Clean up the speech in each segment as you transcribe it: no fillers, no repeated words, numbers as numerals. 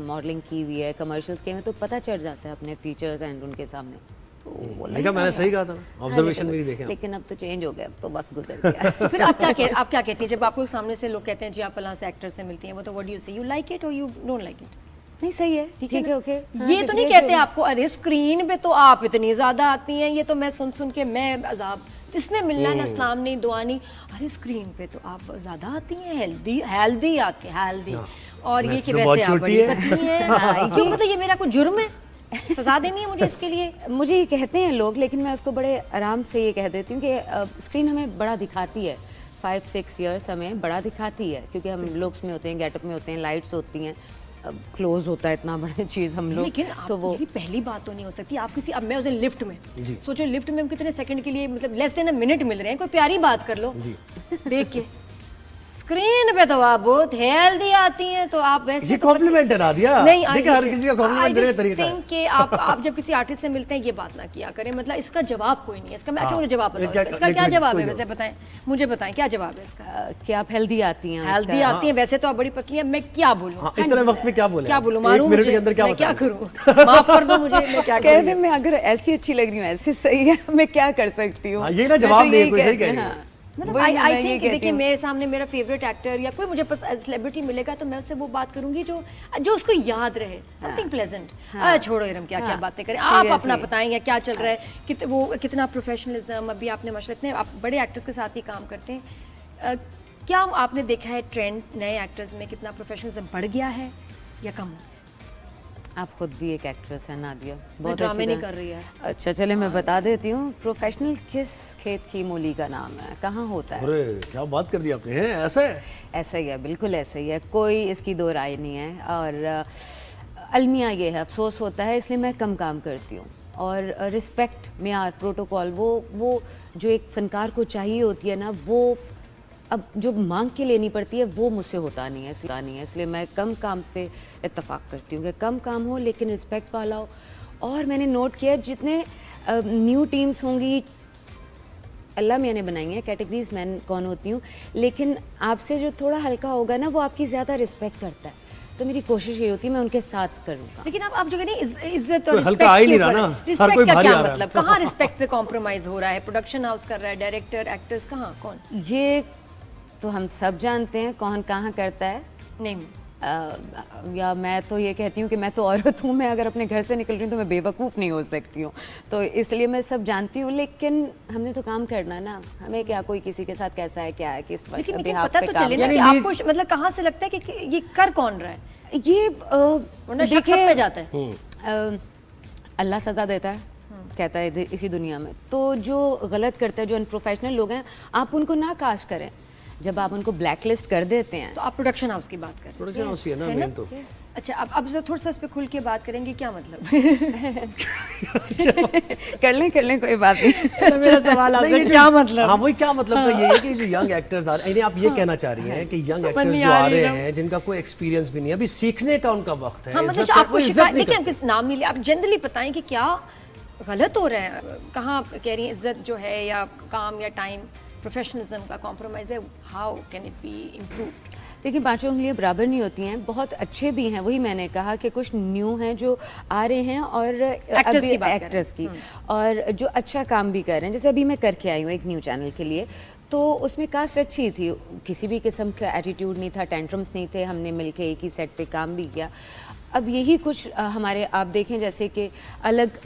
Modelling की हुई है, कमर्शियल्स किए हुए, तो पता चल जाता है अपने फीचर्स एंड उनके सामने। तो देखा, मैंने सही कहा था ना, ऑब्जर्वेशन मेरी देखें। लेकिन अब तो चेंज हो गया, अब तो वक्त गुजर गया। तो फिर आप क्या कहती हैं जब आपको सामने से लोग कहते हैं जी आप फलां से एक्टर से मिलती हैं, वो तो व्हाट डू यू से, यू लाइक इट और यू डोंट लाइक इट? नहीं सही है, ठीक है, ओके। ये तो नहीं कहते आपको अरे स्क्रीन पे तो आप इतनी ज्यादा आती हैं, ये तो मैं सुन के मैं अजाब, जिसने मिलना ना सलाम नहीं दुआ नहीं, अरे स्क्रीन पे तो आप ज्यादा आती हैं, हेल्दी आती हैं, हेल्दी। और ये कि वैसे आप बड़ी पतली हैं, क्यों, मतलब ये मेरा कोई जुर्म है, सजा देनी है मुझे इसके लिए? मुझे ये कहते हैं लोग, लेकिन मैं उसको बड़े आराम से ये कह देती हूँ कि स्क्रीन हमें बड़ा दिखाती है, 5-6 ईयर्स हमें बड़ा दिखाती है, क्योंकि हम लुक्स में होते हैं, गेटअप में होते हैं, लाइट्स होती हैं, क्लोज होता है इतना बड़ा चीज़ हम लोग। लेकिन तो वो पहली बात तो नहीं हो सकती, आप किसी, अब मैं उस दिन लिफ्ट में सोचो, लिफ्ट में हम कितने सेकंड के लिए, मतलब लेस देन अ मिनट मिल रहे हैं, कोई प्यारी बात कर लो देख के। स्क्रीन पे तो आप बहुत हेल्दी आती हैं, तो आप वैसे ये कॉम्प्लीमेंट है नादिया, नहीं, देखिए हर किसी का कॉम्प्लीमेंट देने का तरीका है। कि आप जब किसी आर्टिस्ट से मिलते हैं ये बात ना किया करें, मतलब इसका जवाब कोई नहीं है इसका। मैं अच्छा, मुझे जवाब बताओ इसका क्या जवाब है, वैसे बताएं, मुझे बताएं क्या जवाब है इसका। कि आप हेल्दी आती हैं, हेल्दी आती हैं, वैसे तो आप बड़ी पतली हैं, मैं क्या बोलूं इतने वक्त में, क्या बोले, क्या बोलूं, मारूं मुझे, मैं क्या करूं, माफ कर दो मुझे, मैं क्या कह दे, मैं अगर ऐसी अच्छी लग रही हूँ, ऐसी सही है, मैं क्या कर सकती हूँ। ये ना जवाब नहीं, कोई सही कह रही है। मतलब आई थिंक देखिए, मेरे सामने मेरा फेवरेट एक्टर या कोई मुझे सेलिब्रिटी मिलेगा तो मैं उससे वो बात करूंगी जो उसको याद रहे, समथिंग प्लेजेंट। छोड़ो इरम, क्या क्या बातें करें, आप अपना बताएंगे क्या चल रहा है, वो कितना प्रोफेशनलिज्म, अभी आपने माशाल्लाह इतने आप बड़े एक्टर्स के साथ ही काम करते हैं, क्या आपने देखा है ट्रेंड नए एक्टर्स में, कितना प्रोफेशनलिज्म बढ़ गया है या कम? आप खुद भी एक एक्ट्रेस है नादिया, बहुत ड्रामे नहीं कर रही है। अच्छा चले मैं बता देती हूँ, प्रोफेशनल किस खेत की मूली का नाम है, कहाँ होता है। अरे क्या बात कर दी आपने, है ऐसा है? ऐसा ही है, बिल्कुल ऐसा ही है, कोई इसकी दो राय नहीं है। और अलमिया ये है, अफसोस होता है, इसलिए मैं कम काम करती हूँ। और रिस्पेक्ट, मेयार, प्रोटोकॉल, वो जो एक फनकार को चाहिए होती है ना, वो अब जो मांग के लेनी पड़ती है वो मुझसे होता नहीं है, इसलिए मैं कम काम पे इत्तेफाक करती हूँ कि कम काम हो लेकिन रिस्पेक्ट वाला हो। और मैंने नोट किया, जितने न्यू टीम्स होंगी, अल्लाह मैंने बनाई है कैटेगरीज, मैं कौन होती हूँ, लेकिन आपसे जो थोड़ा हल्का होगा ना, वो आपकी ज़्यादा रिस्पेक्ट करता है, तो मेरी कोशिश ये होती है मैं उनके साथ करूँगा। लेकिन आप जो कहें इज्जत और हल्का आ ही नहीं रहा ना, हर कोई भारी आ रहा है। मतलब कहाँ रिस्पेक्ट पे कॉम्प्रोमाइज हो रहा है? प्रोडक्शन हाउस कर रहा है, डायरेक्टर, एक्टर्स, कहाँ कौन? ये तो हम सब जानते हैं कौन कहाँ करता है। नहीं या मैं तो ये कहती हूँ कि मैं तो औरत हूँ, मैं अगर अपने घर से निकल रही हूँ तो मैं बेवकूफ़ नहीं हो सकती हूँ, तो इसलिए मैं सब जानती हूँ, लेकिन हमने तो काम करना ना, हमें क्या कोई किसी के साथ कैसा है, क्या है, किस लेकिन बिहाफ पता पे तो काम चले ना कि आपको मतलब कहाँ से लगता है कि ये कर कौन रहा है? ये देखिए पे जाता है, अल्लाह सजा देता है, कहता है इसी दुनिया में, तो जो गलत करते हैं, जो अनप्रोफेशनल लोग हैं, आप उनको ना काश करें। जब आप उनको ब्लैक लिस्ट कर देते हैं, तो आप प्रोडक्शन हाउस की बात करें, प्रोडक्शन हाउस ही है ना मेन तो। अच्छा, अब थोड़ा सा इस पे खुल के बात करेंगे, क्या मतलब? कर लें कोई बात नहीं। मेरा सवाल आपसे क्या मतलब? हाँ वही क्या मतलब का ये है कि जो यंग एक्टर्स आ रहे हैं, आप ये कहना चाह रही हैं कि यंग एक्टर्स जो आ रहे हैं जिनका कोई एक्सपीरियंस भी नहीं है, अभी सीखने का उनका वक्त है। हाँ, मतलब आपको देखिए नाम नहीं लिया, आप जनरली बताएं कि क्या गलत हो रहा है, कहाँ कह रही हैं इज्जत जो है या काम या टाइम, प्रोफेशनलिज्म का कॉम्प्रोमाइज़ है, how can it be improved? देखिए, पांचों उंगलियां बराबर नहीं होती हैं, बहुत अच्छे भी हैं, वही मैंने कहा कि कुछ न्यू हैं जो आ रहे हैं, और एक्टर्स की और जो अच्छा काम भी कर रहे हैं। जैसे अभी मैं करके आई हूँ एक न्यू चैनल के लिए, तो उसमें कास्ट अच्छी थी, किसी भी किस्म का एटीट्यूड नहीं था, टेंट्रम्स नहीं थे, हमने मिलके एक ही सेट पे काम भी किया। अब यही कुछ हमारे, आप देखें जैसे कि अलग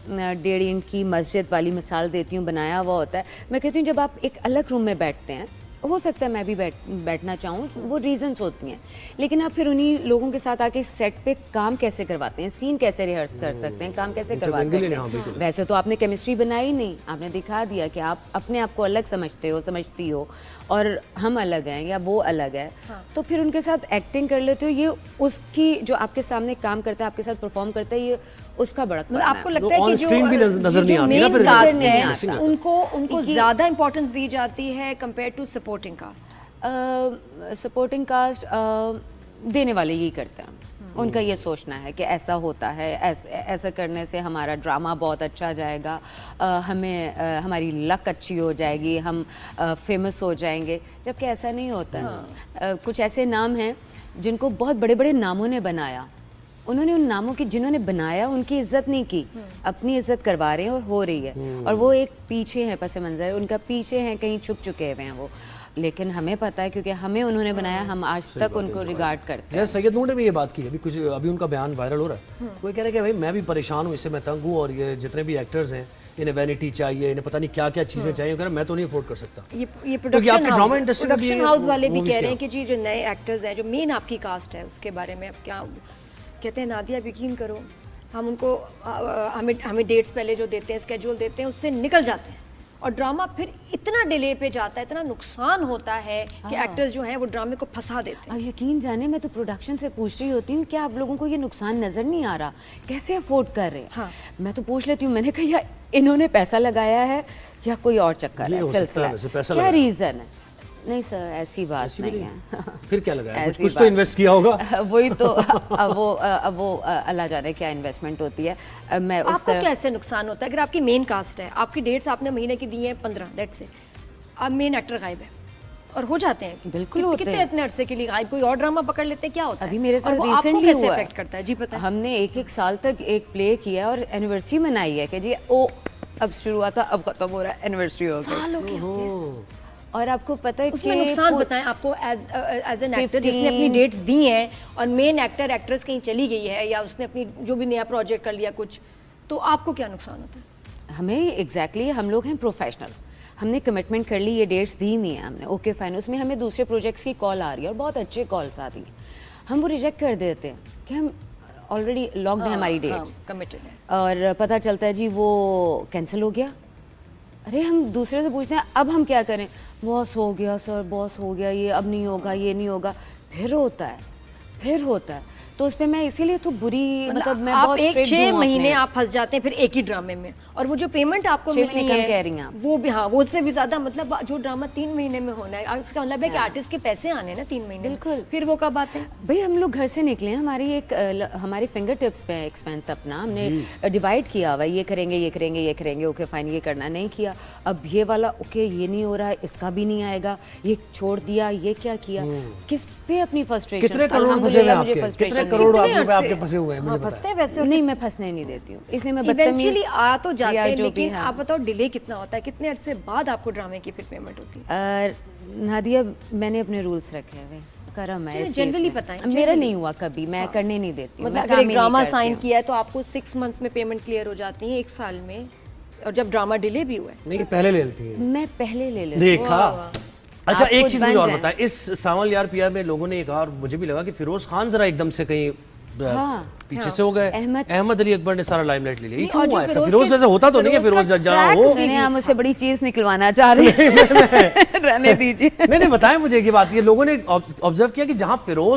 1.5 इंच की मस्जिद वाली मिसाल देती हूँ, बनाया हुआ होता है। मैं कहती हूँ जब आप एक अलग रूम में बैठते हैं, हो सकता है मैं भी बैठना चाहूँ, वो रीजंस होती हैं, लेकिन आप फिर उन्हीं लोगों के साथ आके सेट पे काम कैसे करवाते हैं, सीन कैसे रिहर्स कर सकते हैं, काम कैसे करवा सकते हैं। वैसे तो आपने केमिस्ट्री बनाई नहीं, आपने दिखा दिया कि आप अपने आप को अलग समझते हो, समझती हो, और हम अलग हैं या वो अलग है। तो फिर उनके साथ एक्टिंग कर लेते हो, ये उसकी जो आपके सामने काम करता है, आपके साथ परफॉर्म करता है, ये उसका बड़ा मतलब आपको लगता है कि जो नजर नहीं आती ना, फिर कास्ट है उनको ज्यादा इंपॉर्टेंस दी जाती है compare to supporting cast? Supporting cast देने वाले यही करते हैं, उनका ये सोचना है कि ऐसा होता है, ऐसा करने से हमारा ड्रामा बहुत अच्छा जाएगा, हमें हमारी लक अच्छी हो जाएगी, हम फेमस हो जाएंगे, जबकि ऐसा नहीं होता है। कुछ ऐसे नाम हैं जिनको बहुत बड़े बड़े नामों ने बनाया, उन्होंने उन नामों की जिन्होंने बनाया उनकी इज्जत नहीं की, अपनी इज्जत करवा रहे हैं और हो रही है। और वो एक पीछे है पस मंजर, उनका पीछे है, कहीं छुप चुके हुए हैं वो, लेकिन हमें पता है क्योंकि हमें उन्होंने बनाया, हम आज तक उनको रिगार्ड करते हैं। जैसे सैयद नूर ने भी ये बात की, अभी उनका बयान वायरल हो रहा है, कोई कह रहा है कि भाई मैं भी परेशान हूँ, इससे मैं तंग हूँ, और ये जितने भी एक्टर्स हैं इन्हें वैनिटी चाहिए, इन्हें पता नहीं क्या क्या चीजें चाहिए, कह रहा मैं तो नहीं अफोर्ड कर सकता। ये प्रोडक्शन हाउस वाले भी कह रहे हैं कि जी जो नए एक्टर्स हैं, जो मेन आपकी कास्ट है, उसके बारे में अब क्या कहते हैं नादिया, यकीन करो हम उनको हमें डेट्स पहले जो देते हैं, स्केड्यूल देते हैं, उससे निकल जाते हैं और ड्रामा फिर इतना डिले पे जाता है, इतना नुकसान होता है कि एक्टर्स जो हैं वो ड्रामे को फंसा देते हैं। अब यकीन जाने, मैं तो प्रोडक्शन से पूछ रही होती हूँ क्या आप लोगों को ये नुकसान नजर नहीं आ रहा, कैसे अफोर्ड कर रहे हैं? हाँ। मैं तो पूछ लेती हूँ, मैंने कहा या इन्होंने पैसा लगाया है या कोई और चक्कर है, सिलसिला है, क्या रीजन है? नहीं सर, ऐसी बात नहीं है। फिर क्या लगाया? कुछ तो इन्वेस्ट किया होगा। वही तो अब वो अल्लाह जाने क्या इन्वेस्टमेंट होती है। मैं उस आपको कैसे नुकसान होता है अगर आपकी मेन कास्ट है, आपकी डेट्स आपने महीने की दी है 15, लेट्स से, अब मेन एक्टर गायब है और हो जाते हैं, बिल्कुल होते कितने इतने अरसे के लिए गायब, कोई और ड्रामा पकड़ लेते हैं, क्या होता है? अभी मेरे साथ रिसेंटली हुआ अफेक्ट करता है जी, पता है हमने एक साल तक एक प्ले किया और एनिवर्सरी मनाई है कि जी ओ अब शुरू हुआ था, अब खत्म हो रहा है, एनिवर्सरी हो गई। और आपको पता है उसमें नुकसान बताएं आपको एज एन एक्टर जिसने अपनी डेट्स दी हैं और मेन एक्ट्रेस कहीं चली गई है या उसने अपनी जो भी नया प्रोजेक्ट कर लिया कुछ, तो आपको क्या नुकसान होता है? हमें एग्जैक्टली हम लोग हैं प्रोफेशनल, हमने कमिटमेंट कर ली, ये डेट्स दी हुई हैं हमने, ओके फाइन, उसमें हमें दूसरे प्रोजेक्ट्स की कॉल आ रही है और बहुत अच्छे कॉल्स आती हैं, हम वो रिजेक्ट कर देते हैं कि हम ऑलरेडी लॉक्ड है हमारी डेट्स, कमिटेड है, और पता चलता है जी वो कैंसिल हो गया। अरे हम दूसरे से पूछते हैं अब हम क्या करें, बॉस हो गया सर, बॉस हो गया, ये अब नहीं होगा, ये नहीं होगा, फिर होता है। तो उस पे मैं इसीलिए तो बुरी, मतलब मैं आप बहुत एक strict 6 हूँ महीने अपने। आप फंस जाते हैं फिर एक ही ड्रामे में, और वो जो पेमेंट आपको 6 मिलनी महीने है कम कह रही हैं आप। वो भी, हाँ, वो उससे भी ज्यादा, मतलब जो ड्रामा 3 महीने में होना है, इसका मतलब है कि आर्टिस्ट के पैसे आने हैं ना 3 महीने, बिल्कुल। फिर वो कब आते हैं? भाई हम लोग घर से निकले हैं, हमारी फिंगर टिप्स पे एक्सपेंस अपना हमने डिवाइड किया हुआ है, ये करेंगे, ओके फाइन, ये करना नहीं किया, अब ये वाला ओके ये नहीं हो रहा है, इसका भी नहीं आएगा, ये छोड़ दिया, ये क्या किया, किस पे अपनी फ्रस्ट्रेशन, कितने करोड़ फंसे हुए हैं आपके? कितने करोड़ आपके फंसे हुए हैं? मुझे पता फंसते हैं वैसे नहीं, मैं फंसने नहीं देती हूँ, इसलिए मैं इवेंचुअली आ तो जाते हैं, जो भी लेकिन है। आप बताओ डिले कितना होता है, कितने अरसे बाद आपको ड्रामे की फिर पेमेंट होती है? नादिया, मैंने अपने रूल्स रखे हुए, करम है इस जनरली चीज़ में। पता है, मेरा नहीं हुआ कभी, मैं करने नहीं देती हूँ, मतलब मैं अगर काम एक ही ड्रामा नहीं करती साइन हूँ। किया है तो आपको 6 मंथ्स में पेमेंट क्लियर हो जाती है, 1 साल में, और जब ड्रामा डिले भी हुआ है नहीं, पहले ले लेती है। मैं पहले ले लेती देखा। अच्छा, आप एक खुद चीज मुझे बन और जाएं। बताएं, इस सावल यार पिया में लोगों ने एक और मुझे भी लगा कि फिरोज खान जरा एकदम से कहीं पीछे से हो गए, अहमद अली अकबर ने सारा लाइमलाइट ले लिया, ये क्यों हुआ ऐसा? फिरोज वैसे होता तो नहीं है, फिरोज जहाँ हो। सुने, हम उससे बड़ी चीज निकलवाना चाह रहे हैं, रहने दीजिए। नहीं बताएं मुझे, ये बात ये लोगों ने ऑब्जर्व किया कि जहाँ फिरोज